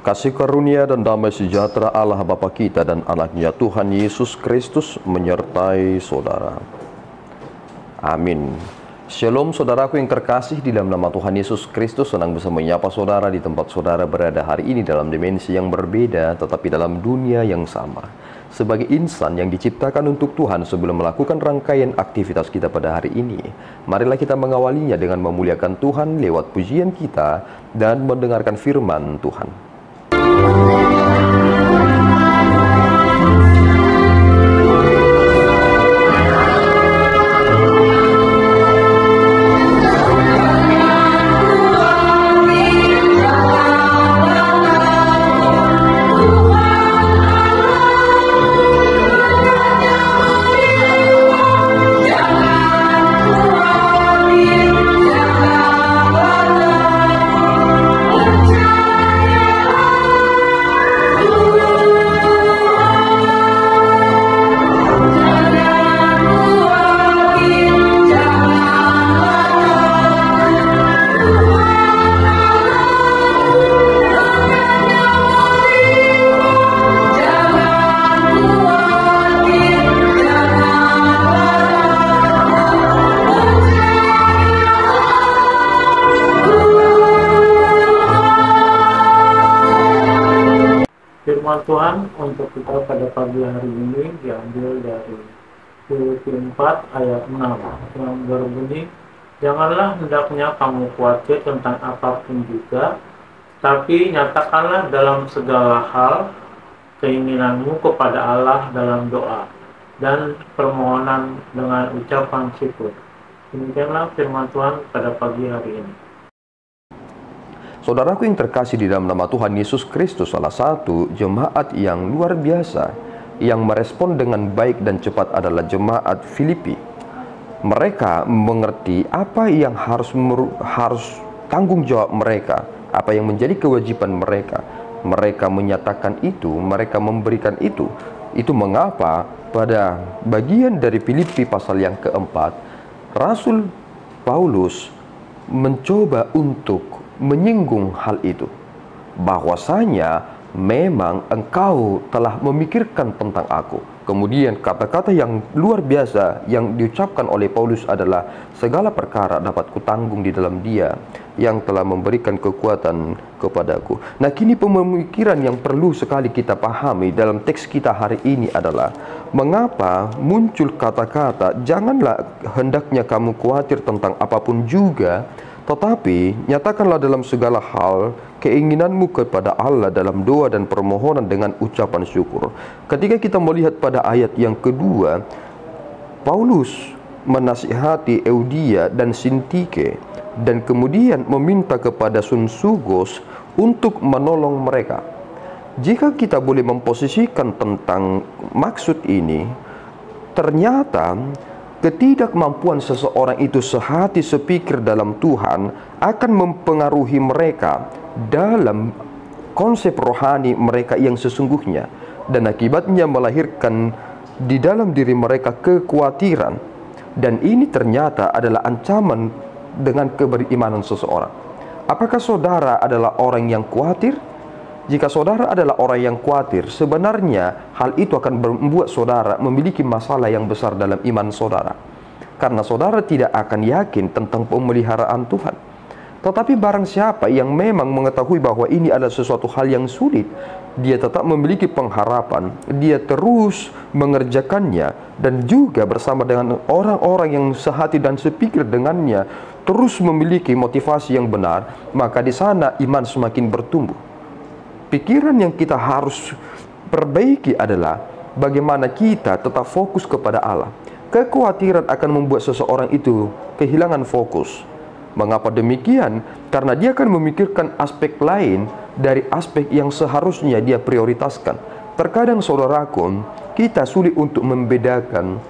Kasih karunia dan damai sejahtera Allah Bapa kita dan anaknya Tuhan Yesus Kristus menyertai saudara. Amin. Shalom saudaraku yang terkasih, di dalam nama Tuhan Yesus Kristus senang bisa menyapa saudara di tempat saudara berada hari ini dalam dimensi yang berbeda tetapi dalam dunia yang sama. Sebagai insan yang diciptakan untuk Tuhan sebelum melakukan rangkaian aktivitas kita pada hari ini, marilah kita mengawalinya dengan memuliakan Tuhan lewat pujian kita dan mendengarkan firman Tuhan. Firman Tuhan untuk kita pada pagi hari ini diambil dari Filipi 4 ayat 6 yang berbunyi, "Janganlah hendaknya kamu khawatir tentang apapun juga, tapi nyatakanlah dalam segala hal keinginanmu kepada Allah dalam doa dan permohonan dengan ucapan syukur." Demikianlah firman Tuhan pada pagi hari ini. Saudaraku yang terkasih di dalam nama Tuhan Yesus Kristus, salah satu jemaat yang luar biasa yang merespon dengan baik dan cepat adalah jemaat Filipi. Mereka mengerti apa yang harus tanggung jawab mereka, apa yang menjadi kewajiban mereka. Mereka menyatakan itu, mereka memberikan itu. Itu mengapa pada bagian dari Filipi pasal yang keempat, Rasul Paulus mencoba untuk menyinggung hal itu, bahwasanya memang engkau telah memikirkan tentang aku. Kemudian kata-kata yang luar biasa yang diucapkan oleh Paulus adalah, segala perkara dapat kutanggung di dalam Dia yang telah memberikan kekuatan kepadaku. Nah, kini pemikiran yang perlu sekali kita pahami dalam teks kita hari ini adalah, mengapa muncul kata-kata janganlah hendaknya kamu khawatir tentang apapun juga, tetapi nyatakanlah dalam segala hal keinginanmu kepada Allah dalam doa dan permohonan dengan ucapan syukur. Ketika kita melihat pada ayat yang kedua, Paulus menasihati Eudia dan Sintike dan kemudian meminta kepada Sunsugos untuk menolong mereka. Jika kita boleh memposisikan tentang maksud ini, ternyata ketidakmampuan seseorang itu sehati sepikir dalam Tuhan akan mempengaruhi mereka dalam konsep rohani mereka yang sesungguhnya, dan akibatnya melahirkan di dalam diri mereka kekhawatiran, dan ini ternyata adalah ancaman dengan keberimanan seseorang. Apakah saudara adalah orang yang khawatir? Jika saudara adalah orang yang khawatir, sebenarnya hal itu akan membuat saudara memiliki masalah yang besar dalam iman saudara, karena saudara tidak akan yakin tentang pemeliharaan Tuhan. Tetapi barang siapa yang memang mengetahui bahwa ini adalah sesuatu hal yang sulit, dia tetap memiliki pengharapan, dia terus mengerjakannya, dan juga bersama dengan orang-orang yang sehati dan sepikir dengannya terus memiliki motivasi yang benar, maka di sana iman semakin bertumbuh. Pikiran yang kita harus perbaiki adalah bagaimana kita tetap fokus kepada Allah. Kekhawatiran akan membuat seseorang itu kehilangan fokus. Mengapa demikian? Karena dia akan memikirkan aspek lain dari aspek yang seharusnya dia prioritaskan. Terkadang saudaraku, kita sulit untuk membedakan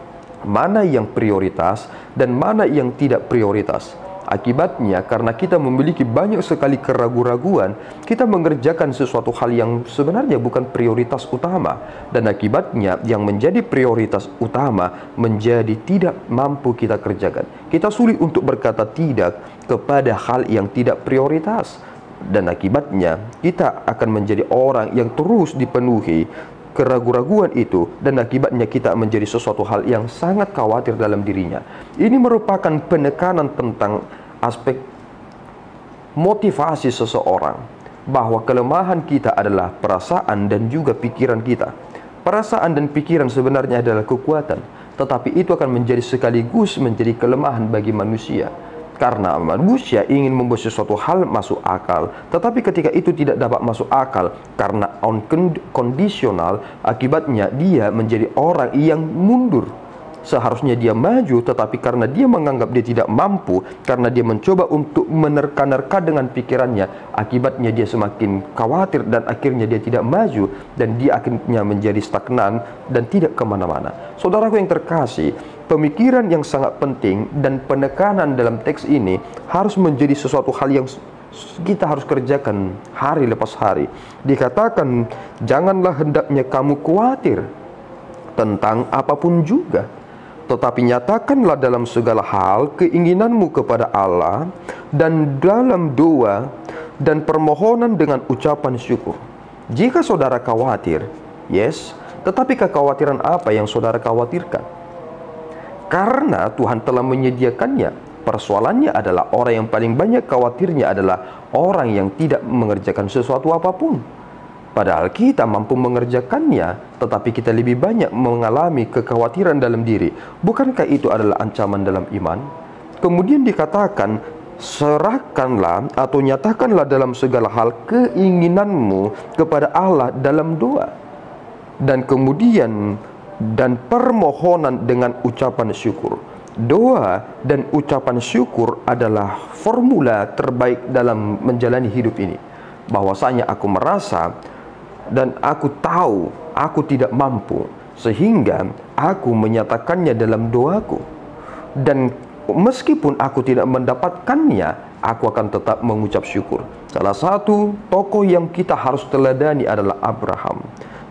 mana yang prioritas dan mana yang tidak prioritas. Akibatnya, karena kita memiliki banyak sekali keraguan-raguan, kita mengerjakan sesuatu hal yang sebenarnya bukan prioritas utama, dan akibatnya yang menjadi prioritas utama menjadi tidak mampu kita kerjakan. Kita sulit untuk berkata tidak kepada hal yang tidak prioritas. dan akibatnya kita akan menjadi orang yang terus dipenuhi keraguan-raguan itu, dan akibatnya kita menjadi sesuatu hal yang sangat khawatir dalam dirinya. Ini merupakan penekanan tentang aspek motivasi seseorang, bahwa kelemahan kita adalah perasaan dan juga pikiran kita. Perasaan dan pikiran sebenarnya adalah kekuatan, tetapi itu akan menjadi sekaligus menjadi kelemahan bagi manusia. Karena manusia ingin membuat sesuatu hal masuk akal, tetapi ketika itu tidak dapat masuk akal karena kondisional, akibatnya dia menjadi orang yang mundur. Seharusnya dia maju, tetapi karena dia menganggap dia tidak mampu, karena dia mencoba untuk menerka-nerka dengan pikirannya, akibatnya dia semakin khawatir dan akhirnya dia tidak maju, dan dia akhirnya menjadi stagnan dan tidak kemana-mana. Saudaraku yang terkasih, pemikiran yang sangat penting dan penekanan dalam teks ini harus menjadi sesuatu hal yang kita harus kerjakan hari lepas hari. Dikatakan, janganlah hendaknya kamu khawatir tentang apapun juga, tetapi nyatakanlah dalam segala hal keinginanmu kepada Allah, dan dalam doa dan permohonan dengan ucapan syukur. Jika saudara khawatir, tetapi kekhawatiran apa yang saudara khawatirkan? Karena Tuhan telah menyediakannya. Persoalannya adalah orang yang paling banyak khawatirnya adalah orang yang tidak mengerjakan sesuatu apapun. Padahal kita mampu mengerjakannya, tetapi kita lebih banyak mengalami kekhawatiran dalam diri. Bukankah itu adalah ancaman dalam iman? Kemudian dikatakan, serahkanlah atau nyatakanlah dalam segala hal keinginanmu kepada Allah dalam doa. Dan kemudian dan permohonan dengan ucapan syukur. Doa dan ucapan syukur adalah formula terbaik dalam menjalani hidup ini. Bahwasanya aku merasa dan aku tahu aku tidak mampu, sehingga aku menyatakannya dalam doaku. Dan meskipun aku tidak mendapatkannya, aku akan tetap mengucap syukur. Salah satu tokoh yang kita harus teladani adalah Abraham.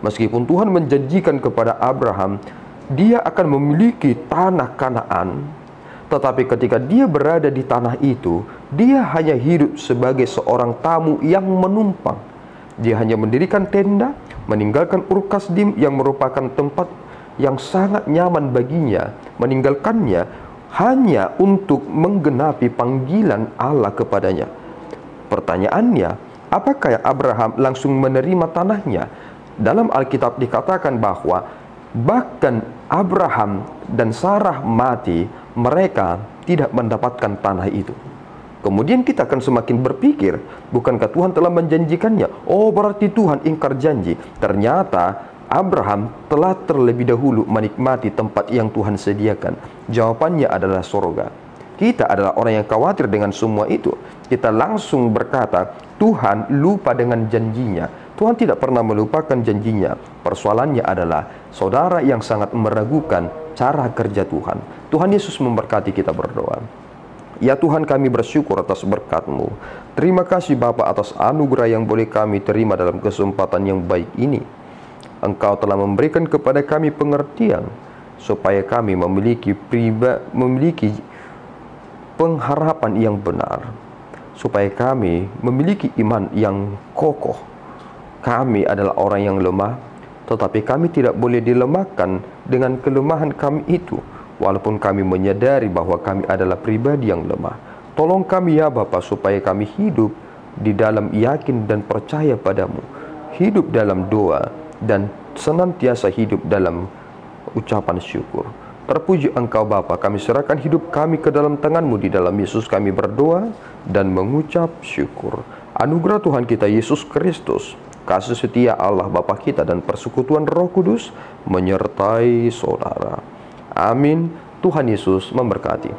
Meskipun Tuhan menjanjikan kepada Abraham, dia akan memiliki tanah Kanaan, tetapi ketika dia berada di tanah itu, dia hanya hidup sebagai seorang tamu yang menumpang. Dia hanya mendirikan tenda, meninggalkan Ur Kasdim yang merupakan tempat yang sangat nyaman baginya, meninggalkannya hanya untuk menggenapi panggilan Allah kepadanya. Pertanyaannya, apakah Abraham langsung menerima tanahnya? Dalam Alkitab dikatakan bahwa bahkan Abraham dan Sarah mati, mereka tidak mendapatkan tanah itu. Kemudian kita akan semakin berpikir, bukankah Tuhan telah menjanjikannya? Oh, berarti Tuhan ingkar janji. Ternyata Abraham telah terlebih dahulu menikmati tempat yang Tuhan sediakan. Jawabannya adalah sorga. Kita adalah orang yang khawatir dengan semua itu. Kita langsung berkata, Tuhan lupa dengan janjinya. Tuhan tidak pernah melupakan janjinya. Persoalannya adalah saudara yang sangat meragukan cara kerja Tuhan. Tuhan Yesus memberkati kita berdoa. Ya Tuhan, kami bersyukur atas berkat-Mu. Terima kasih Bapa atas anugerah yang boleh kami terima dalam kesempatan yang baik ini. Engkau telah memberikan kepada kami pengertian supaya kami memiliki pengharapan yang benar, supaya kami memiliki iman yang kokoh. Kami adalah orang yang lemah, tetapi kami tidak boleh dilemahkan dengan kelemahan kami itu, walaupun kami menyadari bahwa kami adalah pribadi yang lemah. Tolong kami ya Bapa, supaya kami hidup di dalam yakin dan percaya padamu, hidup dalam doa, dan senantiasa hidup dalam ucapan syukur. Terpuji Engkau Bapa, kami serahkan hidup kami ke dalam tangan-Mu. Di dalam Yesus kami berdoa dan mengucap syukur. Anugerah Tuhan kita Yesus Kristus, kasih setia Allah Bapa kita, dan persekutuan Roh Kudus menyertai saudara. Amin. Tuhan Yesus memberkati.